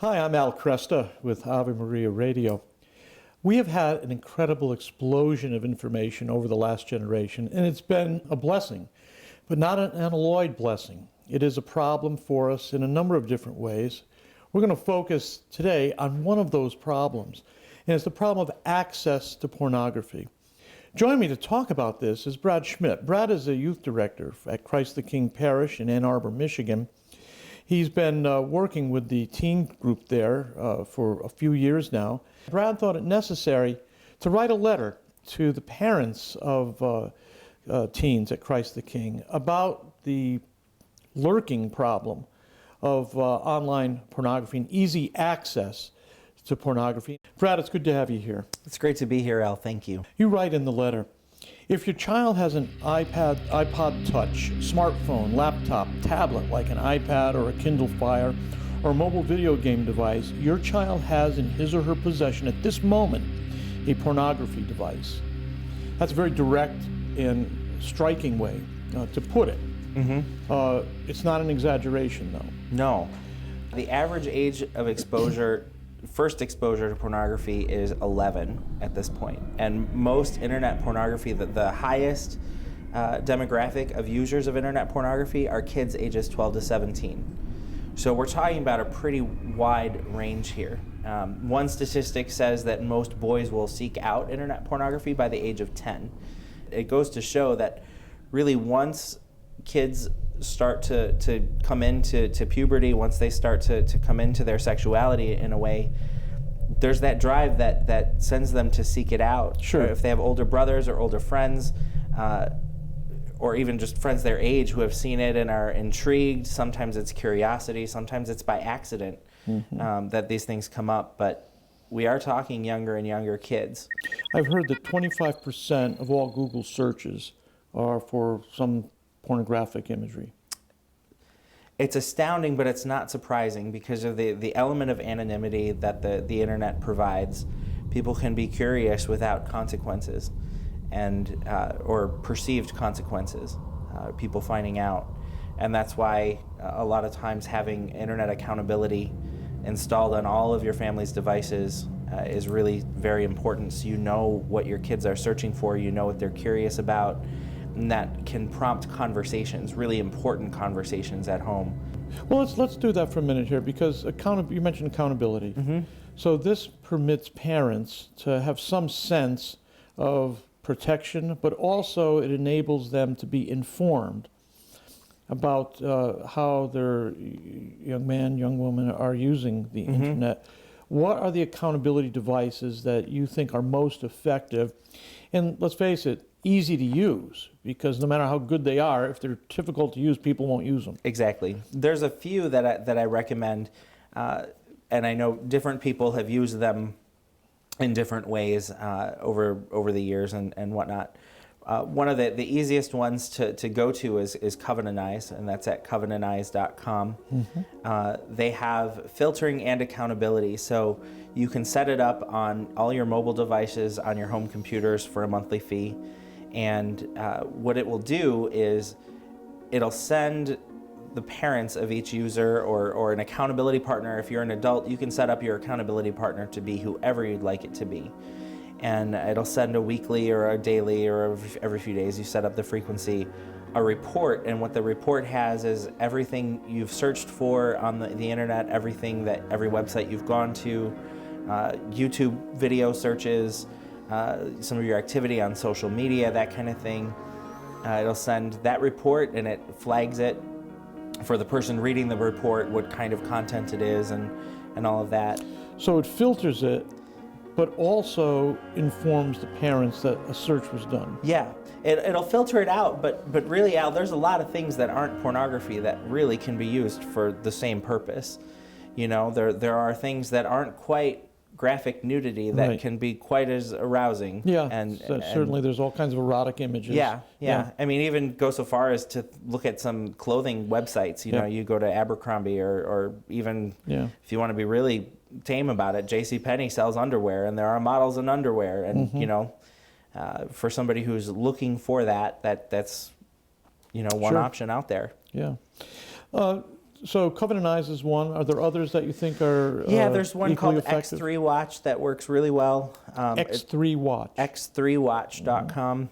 Hi, I'm Al Cresta with Ave Maria Radio. We have had an incredible explosion of information over the last generation, and it's been a blessing, but not an unalloyed blessing. It is a problem for us in a number of different ways. We're going to focus today on one of those problems, and it's the problem of access to pornography. Joining me to talk about this is Brad Schmidt. Brad is a youth director at Christ the King Parish in Ann Arbor, Michigan. He's been working with the teen group there for a few years now. Brad thought it necessary to write a letter to the parents of teens at Christ the King about the lurking problem of online pornography and easy access to pornography. Brad, it's good to have you here. It's great to be here, Al. Thank you. You write in the letter, if your child has an iPod Touch, smartphone, laptop, tablet like an iPad or a Kindle Fire, or a mobile video game device, your child has in his or her possession at this moment a pornography device. That's a very direct and striking way to put it. It's not an exaggeration, though. No. The average age of exposure, first exposure to pornography, is 11 at this point. And most internet pornography, the highest demographic of users of internet pornography are kids ages 12 to 17. So we're talking about a pretty wide range here. One statistic says that most boys will seek out internet pornography by the age of 10. It goes to show that really once kids start to come into puberty, once they start to come into their sexuality in a way, there's that drive that sends them to seek it out. Sure. If they have older brothers or older friends, or even just friends their age who have seen it and are intrigued, sometimes it's curiosity, sometimes it's by accident that these things come up, but we are talking younger and younger kids. I've heard that 25% of all Google searches are for some pornographic imagery. It's astounding, but it's not surprising because of the element of anonymity that the internet provides. People can be curious without consequences and or perceived consequences, people finding out. And that's why a lot of times having internet accountability installed on all of your family's devices is really very important, so you know what your kids are searching for, you know what they're curious about, and that can prompt conversations, really important conversations at home. Well, let's do that for a minute here, because you mentioned accountability. So this permits parents to have some sense of protection, but also it enables them to be informed about how their young man, young woman are using the internet. What are the accountability devices that you think are most effective? And let's face it, easy to use, because no matter how good they are, if they're difficult to use, people won't use them. Exactly. There's a few that I recommend, and I know different people have used them in different ways over the years and whatnot. One of the easiest ones to go to is Covenantize, and that's at covenantize.com. They have filtering and accountability, so you can set it up on all your mobile devices on your home computers for a monthly fee. And what it will do is it'll send the parents of each user or an accountability partner. If you're an adult, you can set up your accountability partner to be whoever you'd like it to be. And it'll send a weekly or a daily or every few days, you set up the frequency, a report. And what the report has is everything you've searched for on the internet, every website you've gone to, YouTube video searches, some of your activity on social media, that kind of thing. It'll send that report and it flags it for the person reading the report, what kind of content it is and all of that. So it filters it, but also informs the parents that a search was done. Yeah, it'll filter it out, but really, Al, there's a lot of things that aren't pornography that really can be used for the same purpose. You know, there are things that aren't quite graphic nudity that can be quite as arousing. Yeah, and certainly there's all kinds of erotic images. Yeah. I mean, even go so far as to look at some clothing websites. You know, you go to Abercrombie or even if you want to be really tame about it, JCPenney sells underwear, and there are models in underwear. And, you know, for somebody who's looking for that's, you know, one option out there. Yeah. So Covenant Eyes is one. Are there others that you think are There's one equally called effective? X3 Watch that works really well. X3 Watch. X3watch.com.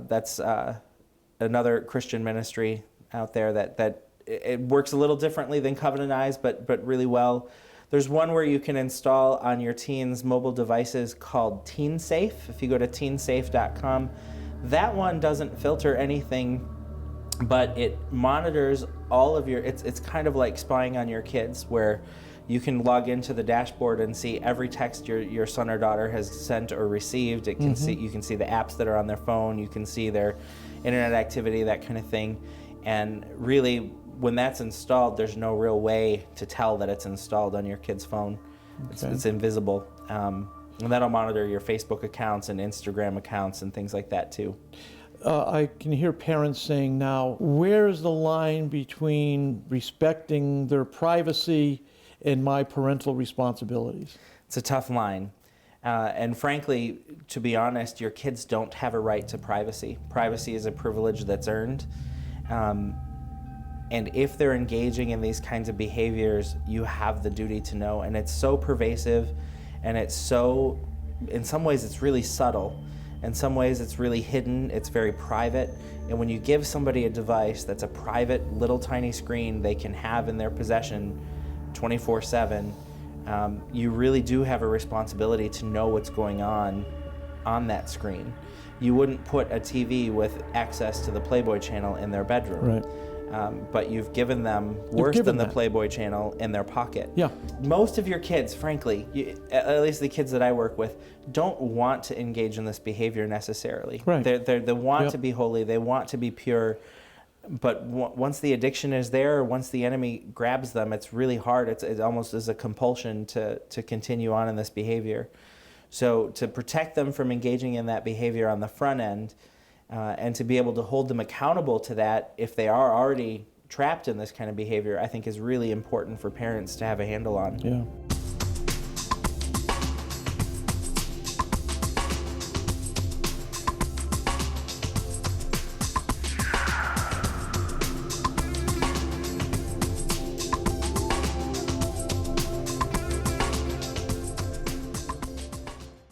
That's another Christian ministry out there that it works a little differently than Covenant Eyes, but really well. There's one where you can install on your teens' mobile devices called TeenSafe. If you go to teensafe.com, that one doesn't filter anything, but it monitors all of your, it's kind of like spying on your kids, where you can log into the dashboard and see every text your son or daughter has sent or received. It can see, you can see the apps that are on their phone, you can see their internet activity, that kind of thing. And really, when that's installed, there's no real way to tell that it's installed on your kid's phone. Okay. It's invisible. And that'll monitor your Facebook accounts and Instagram accounts and things like that too. I can hear parents saying now, where is the line between respecting their privacy and my parental responsibilities? It's a tough line. And frankly, to be honest, your kids don't have a right to privacy. Privacy is a privilege that's earned. And if they're engaging in these kinds of behaviors, you have the duty to know. And it's so pervasive, and it's so, in some ways, it's really subtle. In some ways, it's really hidden. It's very private. And when you give somebody a device that's a private, little tiny screen they can have in their possession 24/7, you really do have a responsibility to know what's going on that screen. You wouldn't put a TV with access to the Playboy channel in their bedroom. Right. But you've given them worse than the Playboy channel in their pocket. Yeah. Most of your kids, frankly, at least the kids that I work with, don't want to engage in this behavior necessarily. Right. They want to be holy, they want to be pure, but once the addiction is there, once the enemy grabs them, it's really hard. It almost is a compulsion to continue on in this behavior. So to protect them from engaging in that behavior on the front end, and to be able to hold them accountable to that if they are already trapped in this kind of behavior, I think is really important for parents to have a handle on. Yeah.